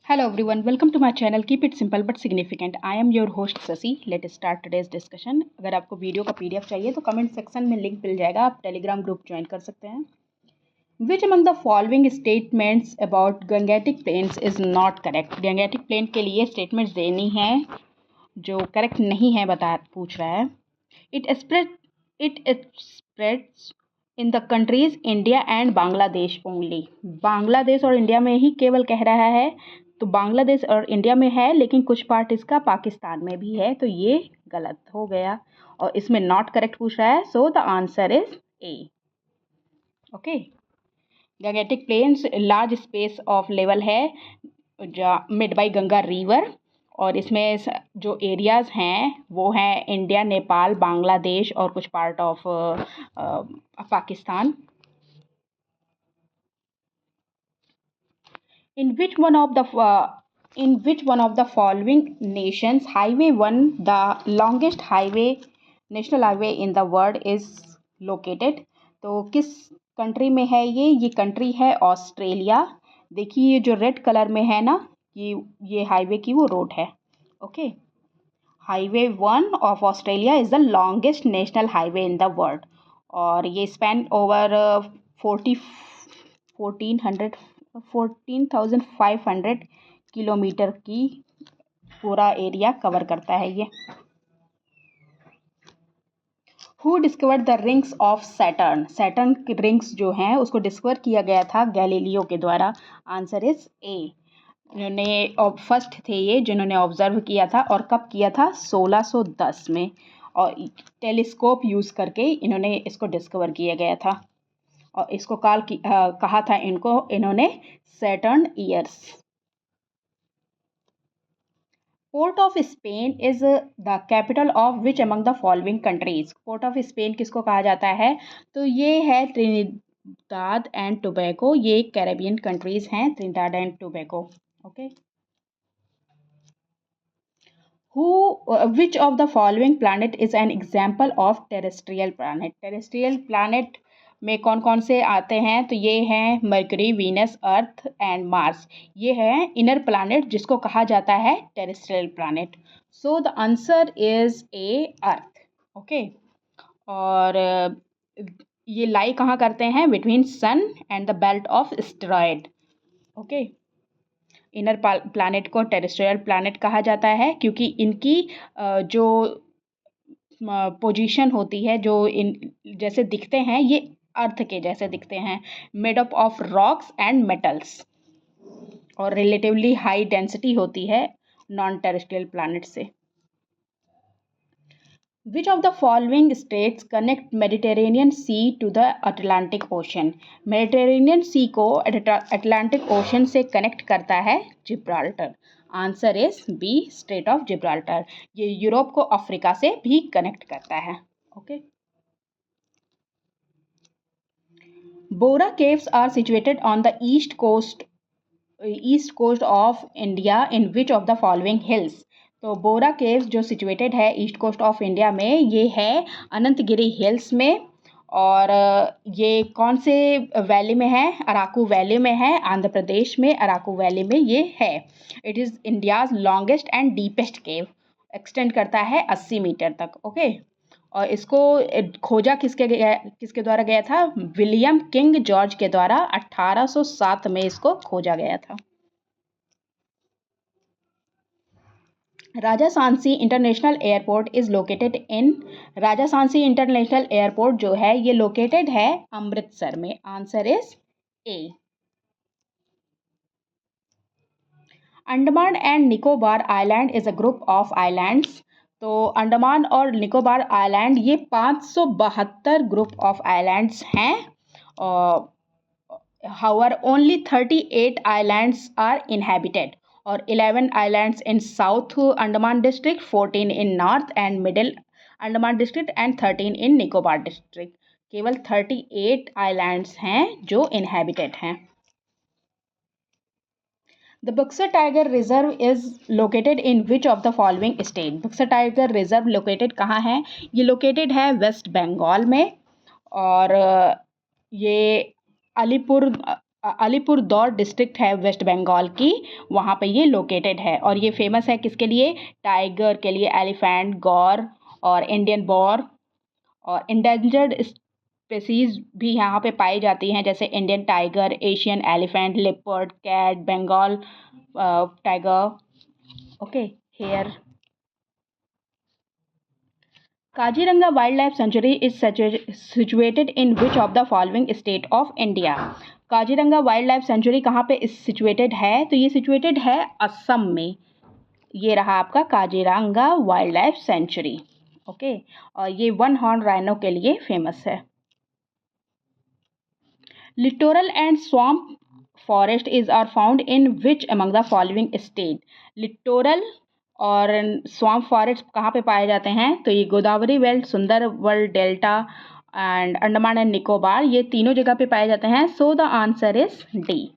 Hello everyone, welcome to my channel. Keep it simple but significant. I am your host Sasi. Let's start today's discussion. अगर आपको video का PDF चाहिए तो comment section में link मिल जाएगा, आप Telegram group join कर सकते हैं. Which among the following statements about Gangetic Plains is not correct? Gangetic Plain के लिए स्टेटमेंट्स देनी है जो करेक्ट नहीं है पूछ रहा है. It spreads in the countries India and Bangladesh only. Bangladesh और इंडिया में ही केवल कह रहा है, तो बांग्लादेश और इंडिया में है लेकिन कुछ पार्ट इसका पाकिस्तान में भी है, तो ये गलत हो गया और इसमें नॉट करेक्ट पूछ रहा है. सो the answer is A. Okay. Gangetic planes large space of level है मिड बाई गंगा रिवर, और इसमें जो एरियाज़ हैं वो हैं इंडिया, नेपाल, बांग्लादेश और कुछ part of Pakistan. In which one of the following nations highway 1, the longest highway, national highway in the world is located? तो किस कंट्री में है ये कंट्री है ऑस्ट्रेलिया. देखिए ये जो रेड कलर में है ना, ये हाईवे की वो रोड है. Okay. Highway 1 of Australia is the longest national highway in the world, और ये स्पैन ओवर 14,500 किलोमीटर की पूरा एरिया कवर करता है ये. Who discovered the rings of Saturn? Saturn की रिंग्स जो हैं उसको डिस्कवर किया गया था गैलीलियो के द्वारा. आंसर इज ए. इन्होंने फर्स्ट थे ये जिन्होंने ऑब्जर्व किया था, और कब किया था? 1610 में, और टेलीस्कोप यूज़ करके इन्होंने इसको डिस्कवर किया गया था, और इसको कहा था इन्होंने Saturn years. Port of Spain is the capital of which among the following countries? Port of Spain किसको कहा जाता है? तो ये है ट्रिनिडाद एंड टोबैगो. ये कैरेबियन कंट्रीज हैं, Trinidad and Tobago. Okay. Which of the following planet is an example of terrestrial planet? Terrestrial planet में कौन कौन से आते हैं? तो ये हैं Mercury, Venus, Earth and Mars. ये है इनर प्लानट जिसको कहा जाता है terrestrial planet. So the answer is A, Earth. Okay. और ये लाई कहाँ करते हैं? Between sun and the belt of asteroid. Okay. Inner planet को टेरेस्ट्रियल प्लानट कहा जाता है क्योंकि इनकी जो पोजीशन होती है, जो इन जैसे दिखते हैं, ये अर्थ के जैसे दिखते हैं, made up of rocks and metals, और रिलेटिवली हाई डेंसिटी होती है नॉन टेरेस्ट्रियल प्लानट से. Which of the following states connect Mediterranean Sea to the Atlantic Ocean? Mediterranean Sea को Atlantic Ocean से कनेक्ट करता है Gibraltar. Answer is B, strait of Gibraltar. ये Europe को Africa से भी कनेक्ट करता है. Okay. Bora caves are situated on the east coast of India in which of the following hills? तो बोरा केव्स जो सिचुएटेड है ईस्ट कोस्ट ऑफ इंडिया में, ये है अनंतगिरी हिल्स में, और ये कौन से वैली में है? अराकू वैली में है, आंध्र प्रदेश में अराकू वैली में ये है. It is India's longest and deepest cave, extend करता है 80 मीटर तक. ओके. और इसको खोजा किसके द्वारा गया था? विलियम किंग जॉर्ज के द्वारा 1807 में इसको खोजा गया था. Raja Sansi international airport is located in? Raja Sansi international airport जो है ये लोकेटेड है अमृतसर में. Answer is A. Andaman and Nicobar island is a group of islands. तो अंडमान और निकोबार आइलैंड ये 572 ग्रुप ऑफ आइलैंड्स हैं. However only 38 islands are inhabited, और 11 islands in south Andaman district, 14 in north and middle Andaman district and 13 in Nicobar district. केवल 38 islands हैं जो inhabited हैं. The Buxar tiger reserve is located in which of the following state? Buxar tiger reserve located कहाँ है? ये located है waste Bengal में, और ये अलीपुर अलीपुरदौर डिस्ट्रिक्ट है वेस्ट बंगाल की, वहाँ पे ये लोकेटेड है। और ये फेमस है किसके लिए? टाइगर के लिए, एलिफेंट, गौर और इंडियन बॉर और इंडेंजर्ड स्पीसीज भी यहाँ पे पाई जाती हैं, जैसे Indian tiger, Asian elephant, leopard, cat, Bengal tiger. Okay, here Kaziranga wild life sanctuary is situated in which of the following state of India? Kaziranga wild life sanctuary कहाँ पे सिचुएटेड है? तो ये सिचुएटेड है असम में। ये रहा आपका Kaziranga wild life sanctuary. Okay, और ये वन हॉर्न राइनो के लिए फेमस है। Littoral and swamp forest is are found in which among the following state? Littoral और स्वamp फॉरेस्ट कहाँ पे पाए जाते हैं? तो ये Godavari belt, Sundarban delta and Andaman and Nicobar, ये तीनों जगह पे पाए जाते हैं। So the answer is D.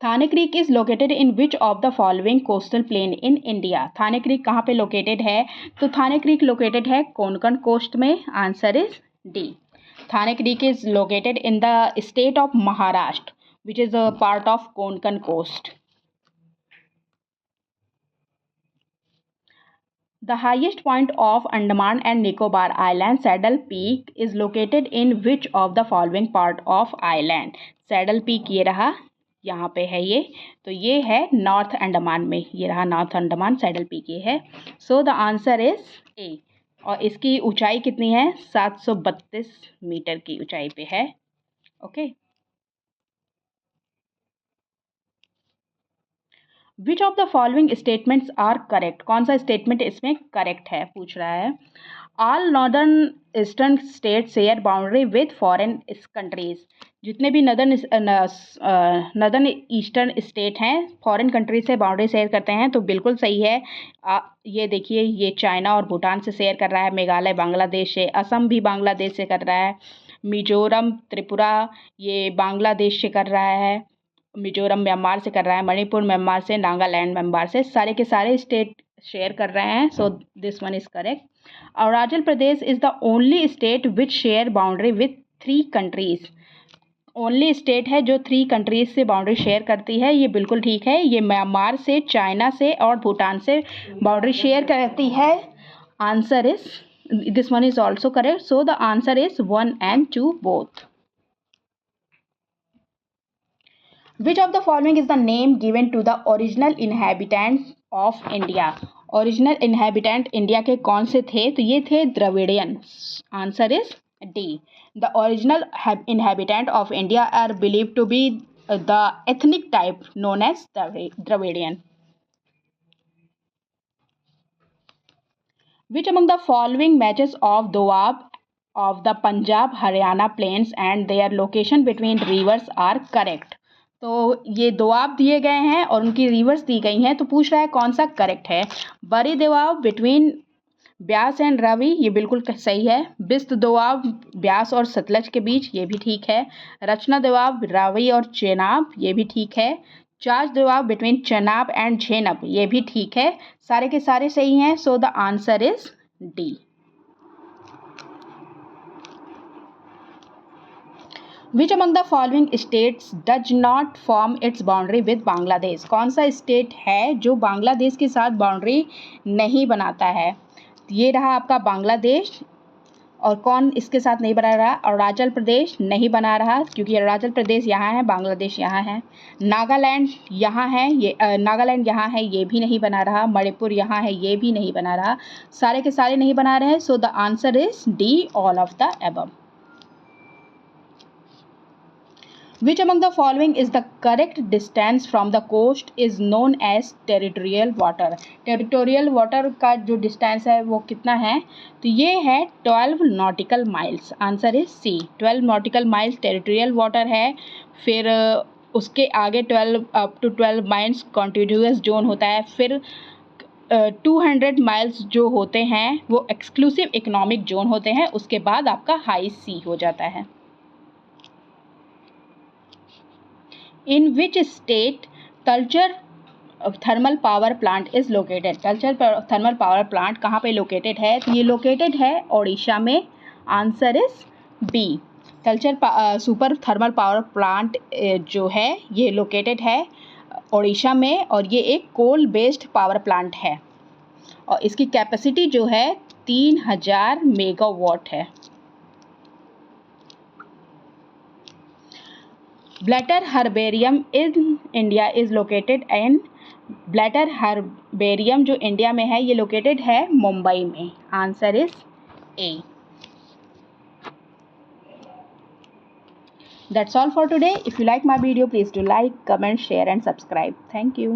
Thane creek is located in which of the following coastal plain in India? Thane creek कहाँ पे लोकेटेड है? तो थाने क्रीक लोकेटेड है कोंकण कोस्ट में। Answer is D. Thane creek is located in the state of Maharashtra which is a part of Konkan coast. The highest point of Andaman and Nicobar Island, Saddle Peak, is located in which of the following part of island? Saddle Peak ये रहा, यहाँ पे है ये, तो ये है north Andaman में। ये रहा नॉर्थ अंडमान, सैडल पीक ये है। सो द आंसर इज ए। और इसकी ऊंचाई कितनी है? 732 मीटर की ऊंचाई पे है। Okay, which of the following statements are correct? कौन सा स्टेटमेंट इसमें करेक्ट है पूछ रहा है। All northern eastern state share boundary with foreign countries. जितने भी नदर्न ईस्टर्न स्टेट हैं फॉरेन कंट्री से बाउंड्री शेयर करते हैं, तो बिल्कुल सही है। ये देखिए, ये चाइना और भूटान से शेयर कर रहा है, मेघालय बांग्लादेश से, असम भी बांग्लादेश से कर रहा है, मिजोरम त्रिपुरा ये बांग्लादेश से कर रहा है, मिजोरम म्यांमार से कर रहा है, मणिपुर म्यांमार से, नागालैंड म्यांमार से, सारे के सारे स्टेट शेयर कर रहे हैं। So this one is correct. Arunachal Pradesh is the only state which share boundary with 3 countries. Only state है जो 3 कंट्रीज से बाउंड्री शेयर करती है, ये बिल्कुल ठीक है। ये म्यांमार से, चाइना से और भूटान से बाउंड्री शेयर करती है। Answer is this one is also correct. So the answer is 1 and 2 both. Which of the following is the name given to the original inhabitants of India? Original inhabitant India के कौन से थे? तो ये थे Dravidian. Answer is D. The original inhabitant of India are believed to be the ethnic type known as Dravidian. Which among the following matches of Doab of the Punjab Haryana plains and their location between rivers are correct? तो ये दोआब दिए गए हैं और उनकी reverse दी गई हैं, तो पूछ रहा है कौन सा करेक्ट है। बड़ी दोआब बिटवीन ब्यास एंड रावी, ये बिल्कुल सही है। बिस्त दोआब ब्यास और सतलज के बीच, ये भी ठीक है। रचना दोआब रावी और चेनाब, ये भी ठीक है। चाच दोआब बिटवीन चनाब एंड झेनब, ये भी ठीक है। सारे के सारे सही हैं। So the answer is D. Which among the following states does not form its boundary with Bangladesh? कौन सा स्टेट है जो बांग्लादेश के साथ बाउंड्री नहीं बनाता है? ये रहा आपका बांग्लादेश। और कौन इसके साथ नहीं बना रहा? अरुणाचल प्रदेश नहीं बना रहा, क्योंकि अरुणाचल प्रदेश यहाँ है, बांग्लादेश यहाँ है। नागालैंड यहाँ है, ये नागालैंड यहाँ है, ये भी नहीं बना रहा। मणिपुर यहाँ है, ये भी नहीं बना रहा। सारे के सारे नहीं बना रहे हैं। So the answer is D, all of the above. Which among the following is the correct distance from the coast is known as territorial water? Territorial water का जो distance है वो कितना है? तो ये है 12 nautical miles. Answer is C. 12 nautical miles territorial water है। फिर उसके आगे 12 up to 12 miles contiguous zone होता है। फिर 200 माइल्स जो होते हैं वो एक्सक्लूसिव इकोनॉमिक जोन होते हैं। उसके बाद आपका हाई सी हो जाता है। In which state Talcher thermal power plant is located? Talcher thermal power plant कहाँ पे लोकेटेड है? तो ये लोकेटेड है ओडिशा में। Answer is B. Talcher super thermal power plant जो है ये लोकेटेड है उड़ीसा में, और ये एक कोल बेस्ड पावर प्लांट है और इसकी कैपेसिटी जो है 3000 मेगावाट है। Blatter herbarium in India is located in, Blatter herbarium जो इंडिया में है ये लोकेटेड है मुंबई में। Answer is A. That's all for today. If you like my video, please do like, comment, share and subscribe. Thank you.